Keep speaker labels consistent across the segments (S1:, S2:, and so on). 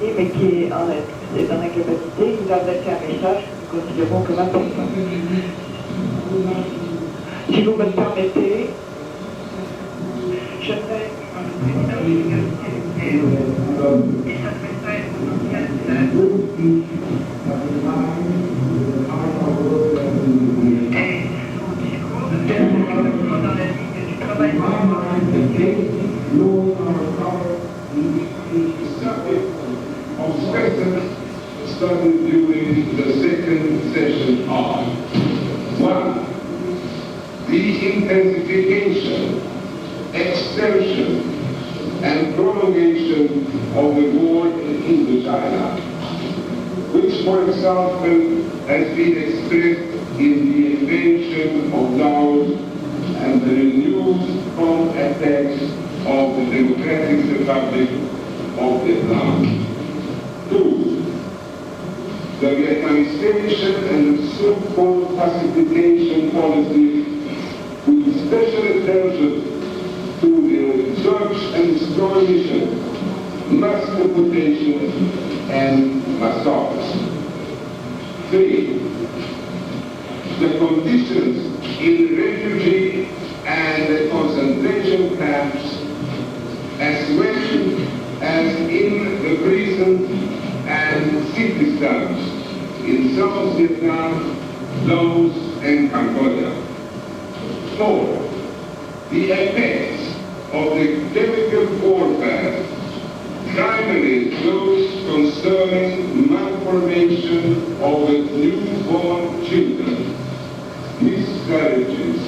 S1: et mais qui est un être. C'est dans l'incapacité, il va adresser un message que nous considérons comme important. Si vous me le permettez, j'aimerais un président et ça serait dans la ligne du travail
S2: of questions started during the second session are: 1. The intensification, extension, and prolongation of the war in Indochina, which, for example, has been expressed in the invasion of Laos and the renewed prompt attacks of the Democratic Republic of Vietnam. 2. The Vietnamization and the so-called pacification policy with special attention to the search and destroy mission, mass deportation, and massacres. 3. The conditions in refugee and concentration camps, as well as in the prison and city slums in South Vietnam, Laos, and Cambodia. 4. The effects of the chemical warfare, primarily those concerning malformation of the newborn children, miscarriages,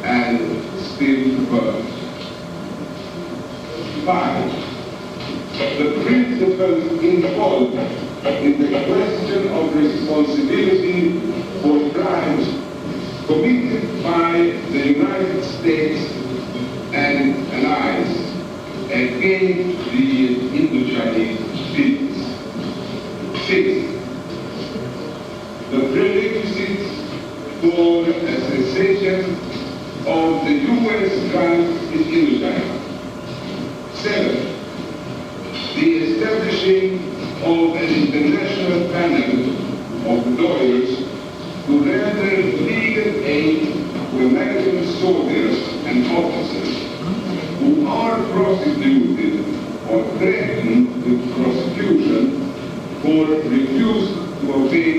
S2: and stillbirths. 5. The principles involved in the question of responsibility for crimes committed by the United States and allies against the Indo-Chinese states. 6. The prerequisites for a cessation of the U.S. grants in Indochina. 7. The establishing of an international panel of lawyers to render legal aid to American soldiers and officers who are prosecuted or threatened with prosecution for refusal to obey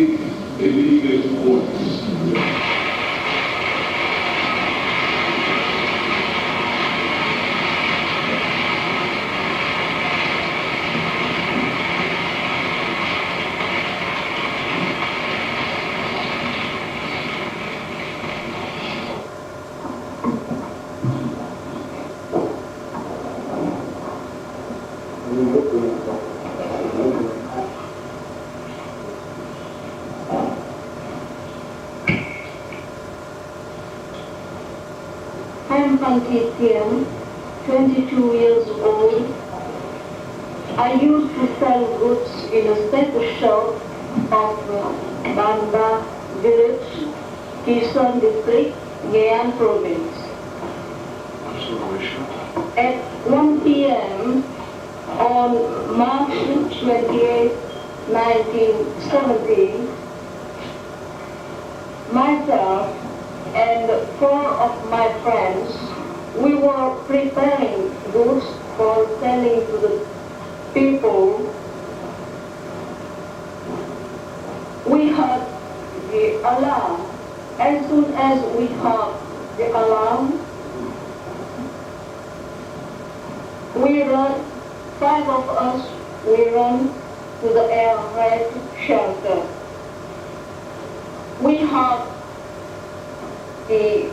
S2: illegal orders.
S3: Kim, 22 years old. I used to sell goods in a staple shop of Banda village, Kisan district, Guyana province. At 1 p.m. on March 28, 1970, myself and 4 of my friends, we were preparing goods for selling to the people. We heard the alarm. As soon as we heard the alarm, we ran, 5 of us, we ran to the air raid shelter. We heard the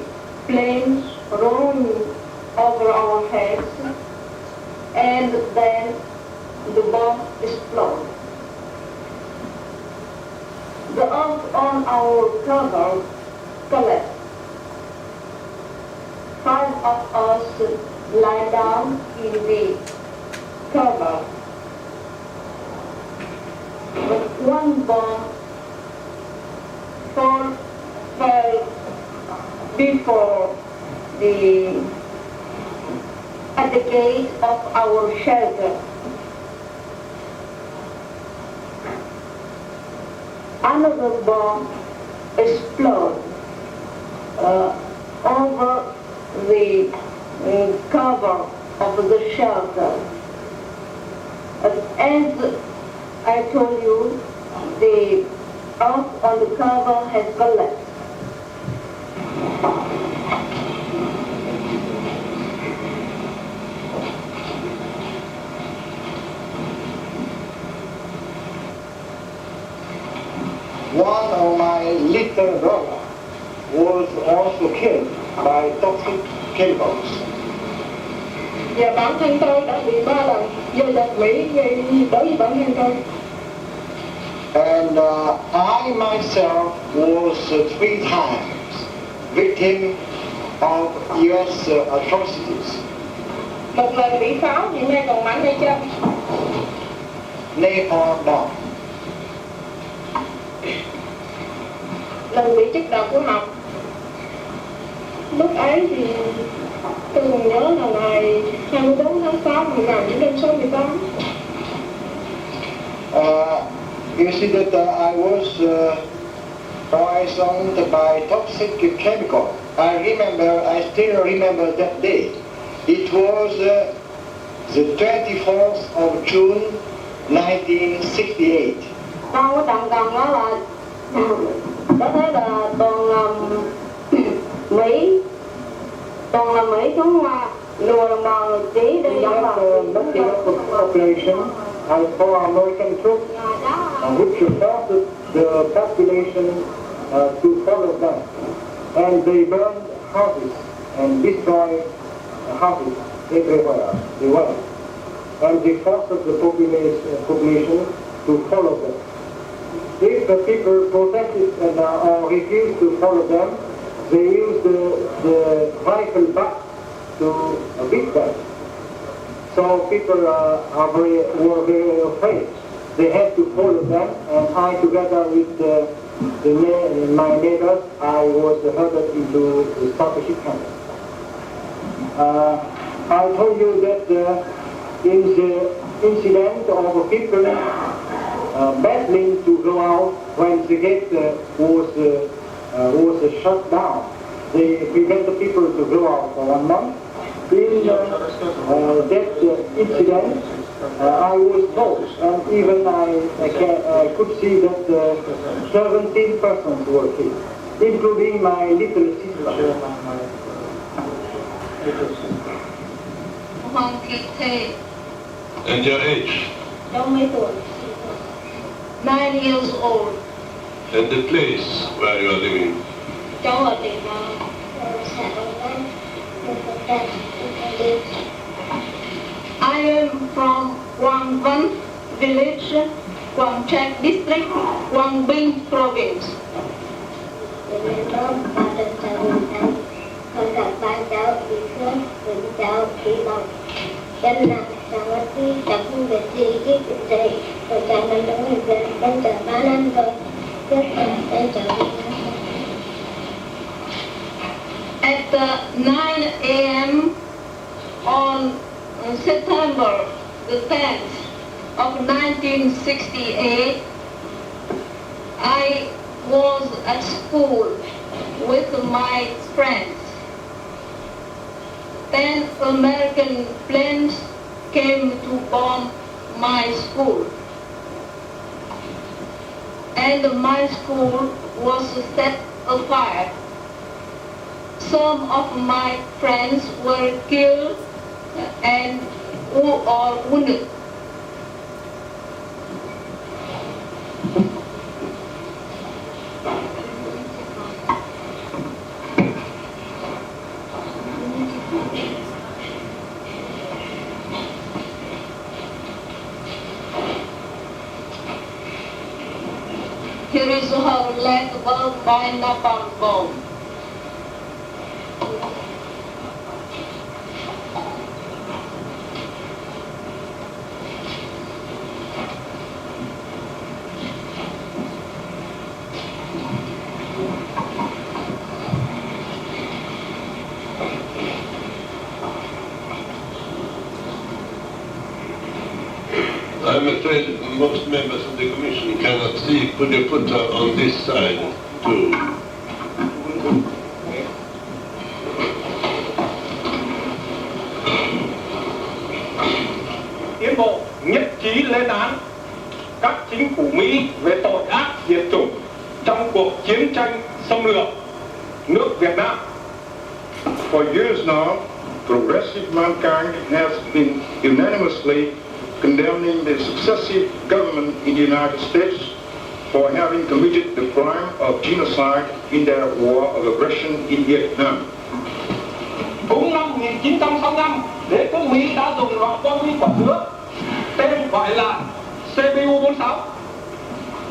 S3: planes rolling over our heads, and then the bomb exploded. The earth on our cover collapsed. 5 of us lie down in the cover, but one bomb fell before at the gate of our shelter. another bomb exploded over the cover of the shelter. As I told you, the earth on the cover has collapsed.
S4: One of my little brother was also killed by toxic chemicals.
S3: Và bản thân tôi đã bị 3 lần do giặc Mỹ gây đối với bản thân tôi.
S4: And I myself was 3 times victim of US atrocities.
S3: Một lần bị pháo, hiện nay còn mảnh hay chân.
S4: Napalm bomb.
S3: Lần bị chất độc của học. Lúc ấy thì tôi còn nhớ là ngày 24 tháng 6 năm 1968.
S4: You see that I was poisoned by toxic chemical. I still remember that day. It was the 24th of June 1968.
S3: Con có trọng cần đó là có thấy là toàn là Mỹ chúng Hoa lùa đồng bào chỉ đi dẫn vào
S4: population and for American troops which supported the population to follow them, and they burned houses and destroyed houses everywhere they went, and they forced the population to follow them. If the people protested and or refused to follow them, they used the rifle back to beat them. So people were very afraid. They had to follow them, and I, together with my neighbors, I was herded into the Scottish camp. I told you that in the incident of people battling to go out when the gate was shut down, they prevented people to go out for 1 month. In that incident, I was told, and even I could see that 17 persons were killed, including my little sister.
S2: And your age?
S3: 9 years old.
S2: And the place where you are living?
S3: Cháu ở tỉnh I am from Quang Văn village, Quang Trạch district, Quang Binh province.
S5: Con gặp 3 cháu bị thương, 4 cháu bị bỏng, chân nặng, cháu mất đi, cháu không biết gì, cái chuyện gì, rồi cháu đang đứng ở viện, đang chờ 3 năm rồi, trước đây cháu bị
S3: At 9 a.m. on September the 10th of 1968, I was at school with my friends. 10 American planes came to bomb my school, and my school was set afire. Some of my friends were killed and or wounded. Here is her leg burned by napalm bomb.
S2: I'm at afraid most members of the Commission cannot see. Could you put her on this side too?
S4: Tiến bộ nhất trí lên án các chính phủ Mỹ về tội ác diệt chủng trong cuộc chiến tranh xâm lược nước Việt Nam.
S6: For years now, progressive mankind has been unanimously condemning the successive government in the United States for having committed the crime of genocide in their war of aggression in Vietnam.
S4: Cũng năm 1965, đế quốc Mỹ đã dùng loại bom nguyên quả nước tên gọi là CBU-46.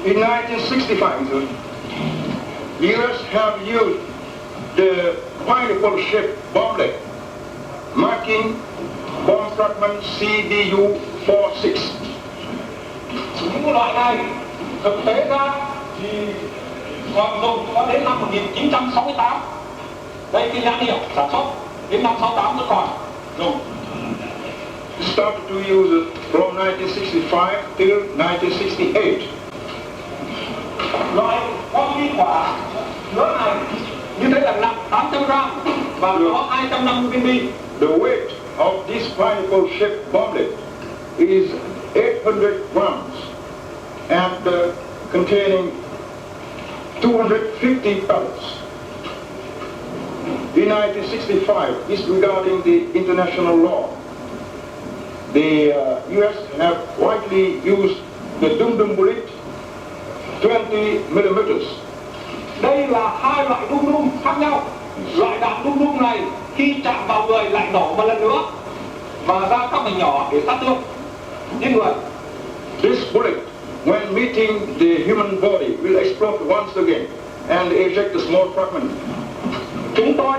S6: In 1965, U.S. have used the pineapple shaped bomblet marking bomb fragment CBU-46.
S4: Những loại này thực tế ra thì còn dùng có đến năm 1968. Đây cái nhãn hiệu sản xuất đến năm 68 vẫn còn dùng.
S6: Started to use it from 1965 till 1968.
S4: Loại bom nguyên quả lớn này như thế là nặng 800 gram và có 250 viên bi.
S6: The weight of this pineapple-shaped bomblet is 800 grams and containing 250 pellets. In 1965, disregarding the international law, the U.S. have widely used the dum-dum bullet 20 millimeters.
S4: Đây là hai loại dum-dum khác nhau. Loại đạn dum-dum này khi chạm vào người lại nổ một lần nữa và ra các mảnh nhỏ để sát thương những người.
S6: This bullet, when meeting the human body, will explode once again and eject a small fragment.
S4: Chúng tôi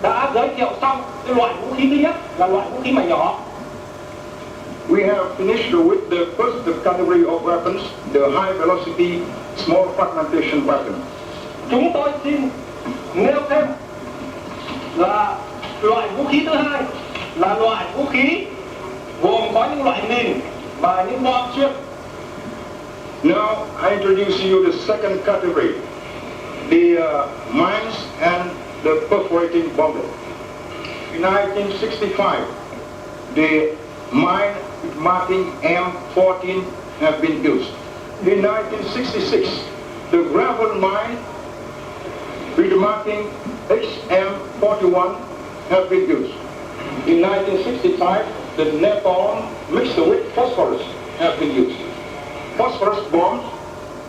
S4: đã giới thiệu xong cái loại vũ khí thứ nhất là loại vũ khí mảnh nhỏ.
S6: We have finished with the first category of weapons, the high velocity small fragmentation weapon.
S4: Chúng tôi xin nêu thêm là loại vũ khí thứ hai là loại vũ khí gồm có những loại mìn và những bom xuyên.
S6: Now I introduce you the second category, the mines and the perforating bomblet. In 1965, the mine marking M14 have been used. In 1966, the gravel mine with marking HM41 have been used. In 1965, the napalm mixed with phosphorus have been used. Phosphorus bombs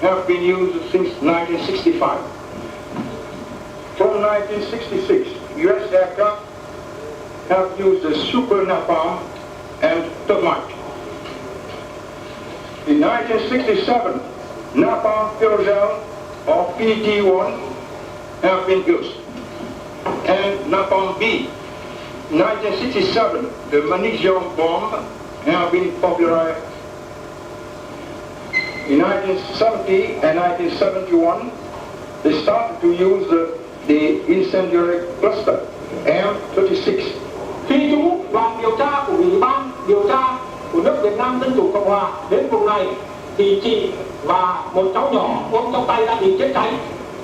S6: have been used since 1965. From 1966, U.S. aircraft have used the super napalm and thermite. In 1967, napalm purgel or PT1 have been used. And napalm B. In 1967, the magnesium bomb have been popularized. In 1970 and 1971, they started to use the incendiary cluster M36.
S4: Khi chúng đoàn điều tra của Ủy ban điều tra của nước Việt Nam Dân Chủ Cộng Hòa đến vùng này thì chị và một cháu nhỏ ôm trong tay đã bị chết cháy.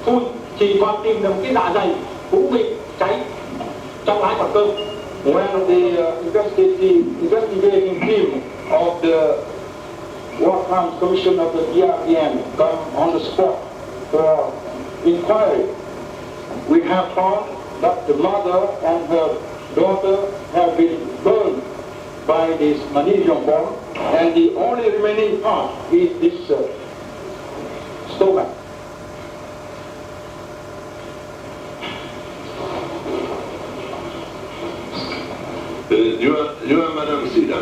S4: Thôi chỉ còn tìm được cái dạ dày cũng bị cháy trong lái quả cơm.
S6: When the investigating team of the War Crimes Commission of the DRVN come on the spot for inquiry, we have found that the mother and her daughter have been burned by this magnesium bomb, and the only remaining part is this stomach.
S2: You are Madame Sida.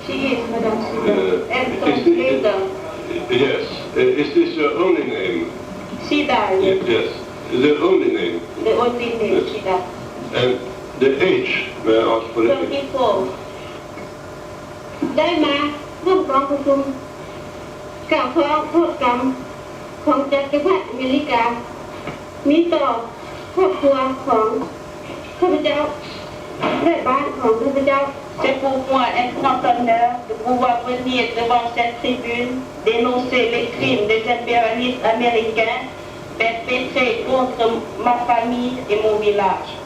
S3: She is Madame Sida, and translator.
S2: Yes. Is this your only name?
S3: Sida, yes.
S2: Yes. The only name.
S3: The only name,
S2: Yes.
S3: Sida.
S2: And the age, may I ask for it?
S3: 24. ได้มาร่วมกองประชุมกล่าวฟ้องโทษกรรมของจักรพรรดิอเมริกามีต่อครอบครัวของข้าพเจ้าและบ้านของข้าพเจ้า C'est pour moi un grand honneur de pouvoir venir devant cette tribune dénoncer les crimes des impérialistes américains perpétrés contre ma famille et mon village.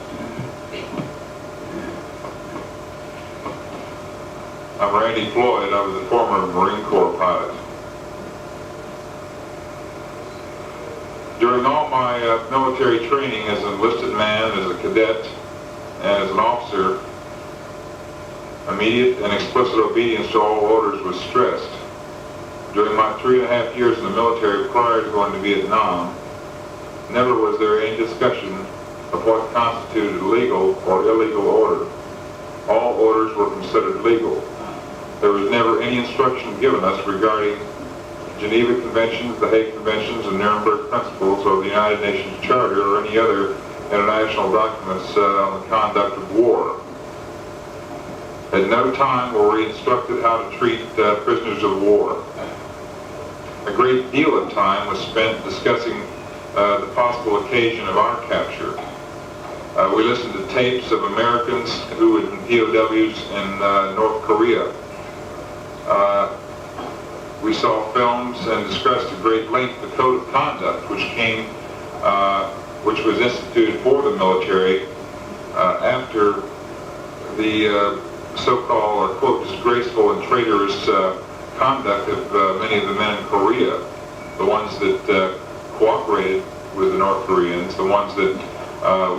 S7: I'm Randy Floyd. I was a former Marine Corps pilot. During all my military training as an enlisted man, as a cadet, and as an officer, immediate and explicit obedience to all orders was stressed. During my 3.5 years in the military prior to going to Vietnam, never was there any discussion of what constituted legal or illegal order. All orders were considered legal. There was never any instruction given us regarding Geneva Conventions, the Hague Conventions, and Nuremberg Principles of the United Nations Charter or any other international documents on the conduct of war. At no time were we instructed how to treat prisoners of war. A great deal of time was spent discussing the possible occasion of our capture. We listened to tapes of Americans who had been POWs in North Korea. We saw films and discussed at great length the code of conduct which was instituted for the military after the so-called or quote disgraceful and traitorous conduct of many of the men in Korea, the ones that cooperated with the North Koreans, the ones that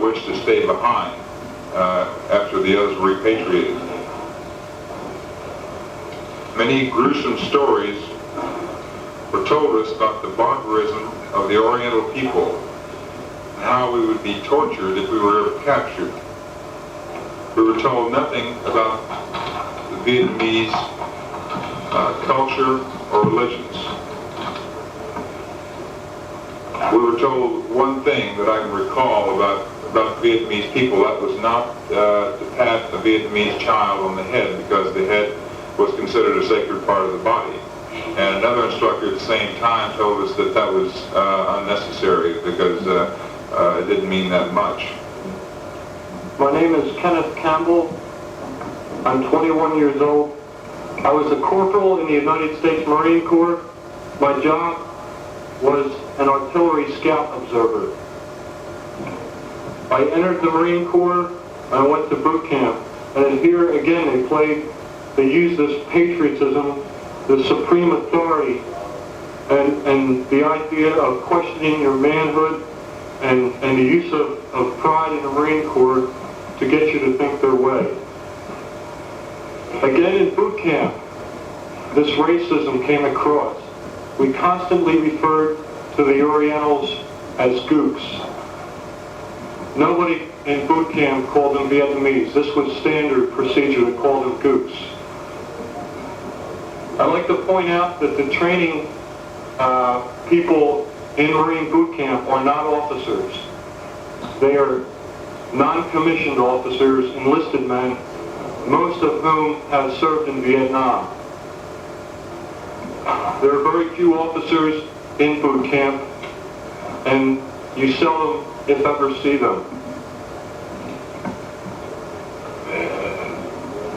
S7: wished to stay behind after the others were repatriated. Many gruesome stories were told us about the barbarism of the Oriental people and how we would be tortured if we were ever captured. We were told nothing about the Vietnamese culture or religions. We were told one thing that I can recall about Vietnamese people, that was not to pat a Vietnamese child on the head because the head was considered a sacred part of the body. And another instructor at the same time told us that that was unnecessary because it didn't mean that much.
S4: My name is Kenneth Campbell. I'm 21 years old. I was a corporal in the United States Marine Corps. My job was an artillery scout observer. I entered the Marine Corps and I went to boot camp. And here again they used this patriotism, the supreme authority, and the idea of questioning your manhood and the use of pride in the Marine Corps to get you to think their way. Again in boot camp, this racism came across. We constantly referred to the Orientals as gooks. Nobody in boot camp called them Vietnamese. This was standard procedure to call them gooks. I'd like to point out that the training people in Marine boot camp are not officers. They are non-commissioned officers, enlisted men, most of whom have served in Vietnam. There are very few officers in boot camp, and you seldom, if ever, see them.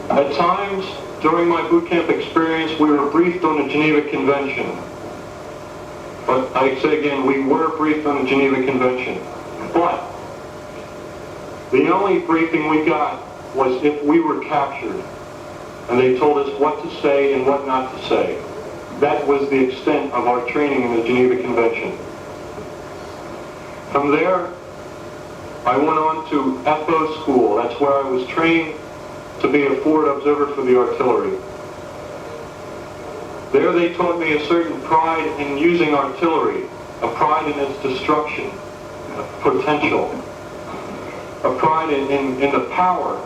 S4: At times, during my boot camp experience, we were briefed on the Geneva Convention. But I say again, we were briefed on the Geneva Convention. But the only briefing we got was if we were captured. And they told us what to say and what not to say. That was the extent of our training in the Geneva Convention. From there, I went on to FO school. That's where I was trained to be a forward observer for the artillery. There they taught me a certain pride in using artillery, a pride in its destruction, potential, a pride in the power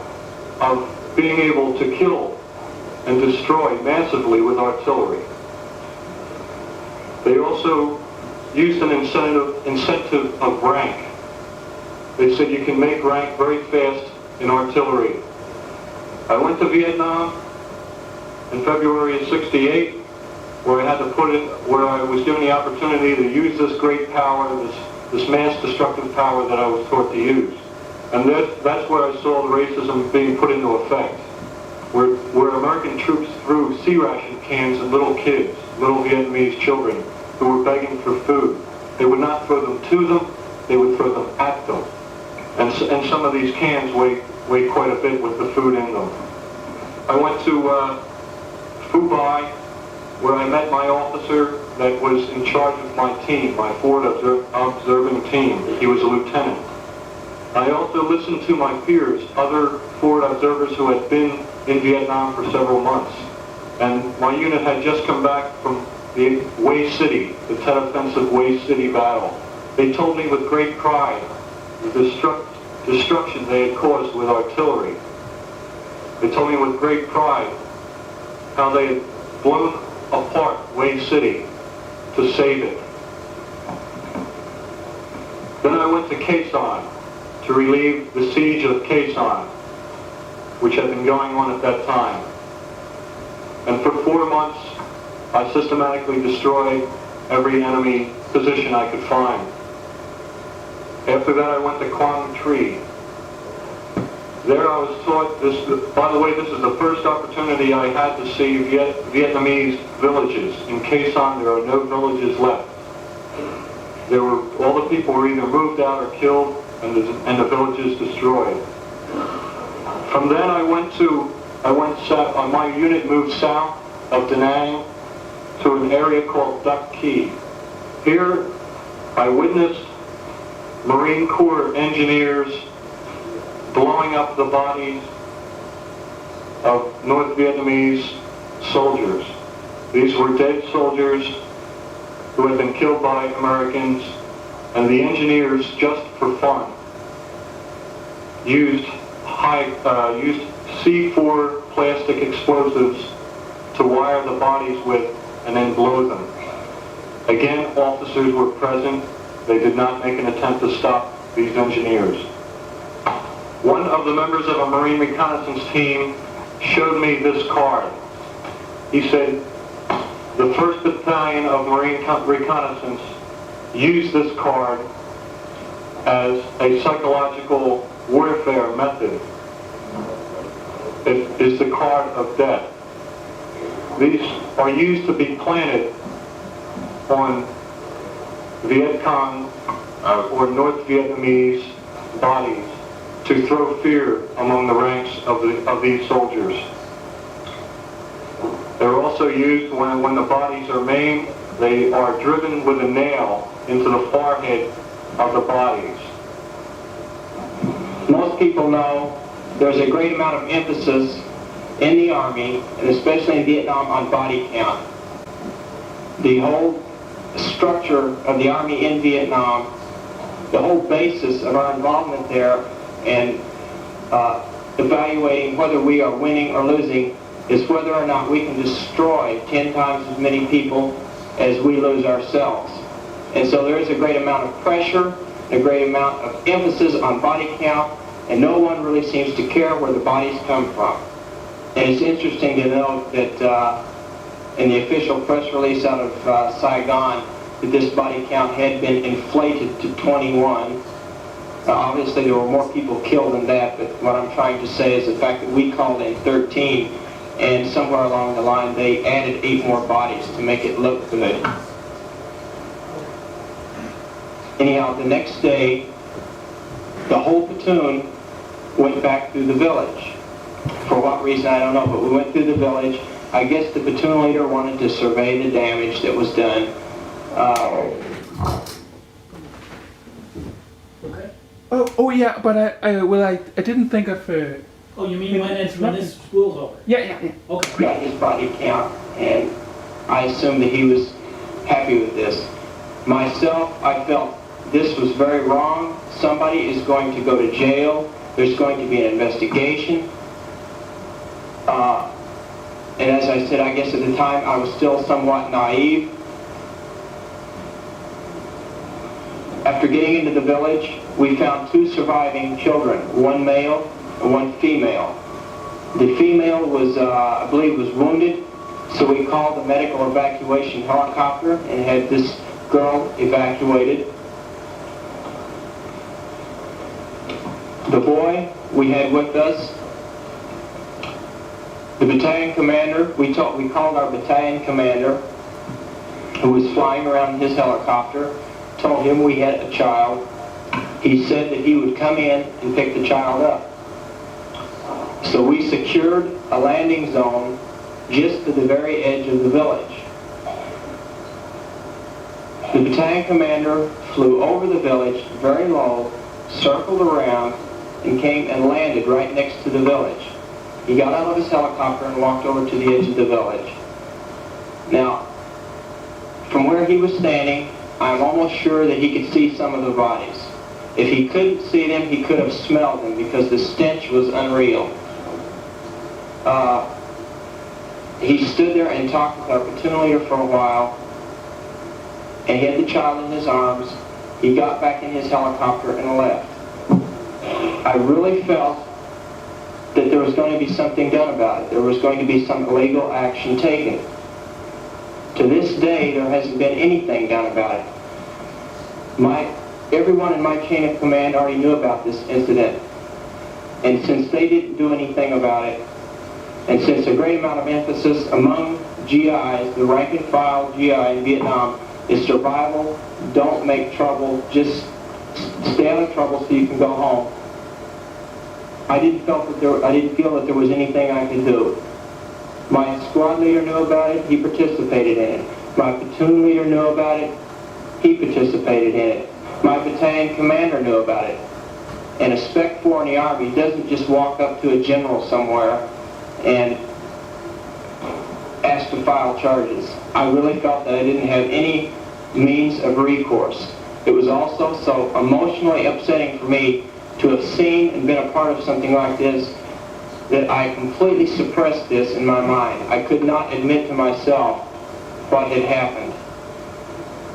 S4: of being able to kill and destroy massively with artillery. They also used an incentive of rank. They said you can make rank very fast in artillery. I went to Vietnam in February of '68, where I was given the opportunity to use this great power, this mass destructive power that I was taught to use. And that's where I saw the racism being put into effect.
S8: where American troops threw sea ration cans at little kids, little Vietnamese children who were begging for food. They would not throw them to them, they would throw them at them. And some of these cans weigh quite a bit with the food in them. I went to Phu Bai, where I met my officer that was in charge of my team, my forward observing team. He was a lieutenant. I also listened to my peers, other forward observers who had been in Vietnam for several months. And my unit had just come back from the Hue City, the Tet Offensive Hue City battle. They told me with great pride the destruction they had caused with artillery. They told me with great pride how they had blown apart Hue City to save it. Then I went to Khe Sanh to relieve the siege of Khe Sanh, which had been going on at that time. And for 4 months, I systematically destroyed every enemy position I could find. After that, I went to Quang Tri. There I was taught this, by the way, this is the first opportunity I had to see Vietnamese villages. In Khe Sanh, there are no villages left. All the people were either moved out or killed, and the villages destroyed. From then my unit moved south of Da Nang to an area called Duck Key. Here, I witnessed Marine Corps engineers blowing up the bodies of North Vietnamese soldiers. These were dead soldiers who had been killed by Americans, and the engineers, just for fun, used C4 plastic explosives to wire the bodies with and then blow them. Again, officers were present. They did not make an attempt to stop these engineers. One of the members of a Marine reconnaissance team showed me this card. He said, the 1st Battalion of Marine Reconnaissance used this card as a psychological warfare method. It is the card of death. These are used to be planted on Viet Cong or North Vietnamese bodies to throw fear among the ranks of these soldiers. They're also used when the bodies are maimed. They are driven with a nail into the forehead of the bodies.
S9: Most people know there's a great amount of emphasis in the Army, and especially in Vietnam, on body count. The whole structure of the Army in Vietnam, the whole basis of our involvement there and evaluating whether we are winning or losing is whether or not we can destroy 10 times as many people as we lose ourselves. And so there is a great amount of pressure, a great amount of emphasis on body count, and no one really seems to care where the bodies come from. And it's interesting to note that in the official press release out of Saigon, that this body count had been inflated to 21. Obviously there were more people killed than that, but what I'm trying to say is the fact that we called in 13, and somewhere along the line they added 8 more bodies to make it look good. Anyhow, the next day, the whole platoon went back through the village. For what reason, I don't know, but we went through the village. I guess the platoon leader wanted to survey the damage that was done.
S10: Oh yeah, but I didn't think of.
S11: Oh, you mean when this school's over?
S10: Yeah.
S11: Okay.
S9: Got his body count, and I assumed that he was happy with this. Myself, I felt this was very wrong. Somebody is going to go to jail. There's going to be an investigation. And as I said, I guess at the time I was still somewhat naive. After getting into the village, we found 2 surviving children, 1 male and 1 female. The female was, I believe, was wounded, so we called the medical evacuation helicopter and had this girl evacuated. The boy we had with us, The battalion commander, we called our battalion commander, who was flying around his helicopter, told him we had a child. He said that he would come in and pick the child up. So we secured a landing zone just to the very edge of the village. The battalion commander flew over the village very low, circled around, and came and landed right next to the village. He got out of his helicopter and walked over to the edge of the village. Now, from where he was standing, I'm almost sure that he could see some of the bodies. If he couldn't see them, he could have smelled them because the stench was unreal. He stood there and talked with our platoon leader for a while, and he had the child in his arms. He got back in his helicopter and left. I really felt that there was going to be something done about it. There was going to be some legal action taken. To this day, there hasn't been anything done about it. Everyone in my chain of command already knew about this incident. And since they didn't do anything about it, and since a great amount of emphasis among GIs, the rank and file GI in Vietnam, is survival, don't make trouble, just stay out of trouble so you can go home. I didn't feel that there was anything I could do. My squad leader knew about it, he participated in it. My platoon leader knew about it, he participated in it. My battalion commander knew about it. And a Spec 4 in the Army doesn't just walk up to a general somewhere and ask to file charges. I really felt that I didn't have any means of recourse. It was also so emotionally upsetting for me to have seen and been a part of something like this that I completely suppressed this in my mind. I could not admit to myself what had happened.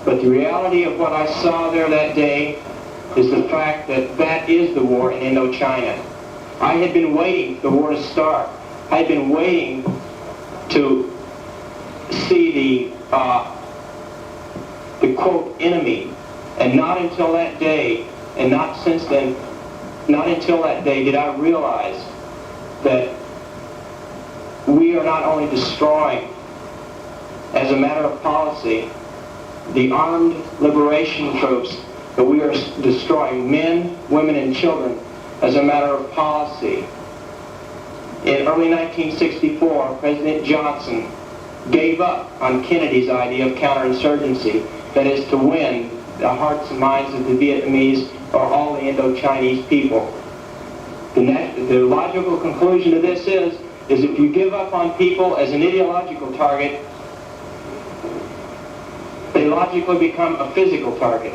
S9: But the reality of what I saw there that day is the fact that that is the war in Indochina. I had been waiting for the war to start. I had been waiting to see the quote enemy, and not until that day, and not since then, not until that day did I realize that we are not only destroying, as a matter of policy, the armed liberation troops, but we are destroying men, women, and children as a matter of policy. In early 1964, President Johnson gave up on Kennedy's idea of counterinsurgency, that is to win the hearts and minds of the Vietnamese or all the Indo-Chinese people. The logical conclusion to this is if you give up on people as an ideological target, they logically become a physical target.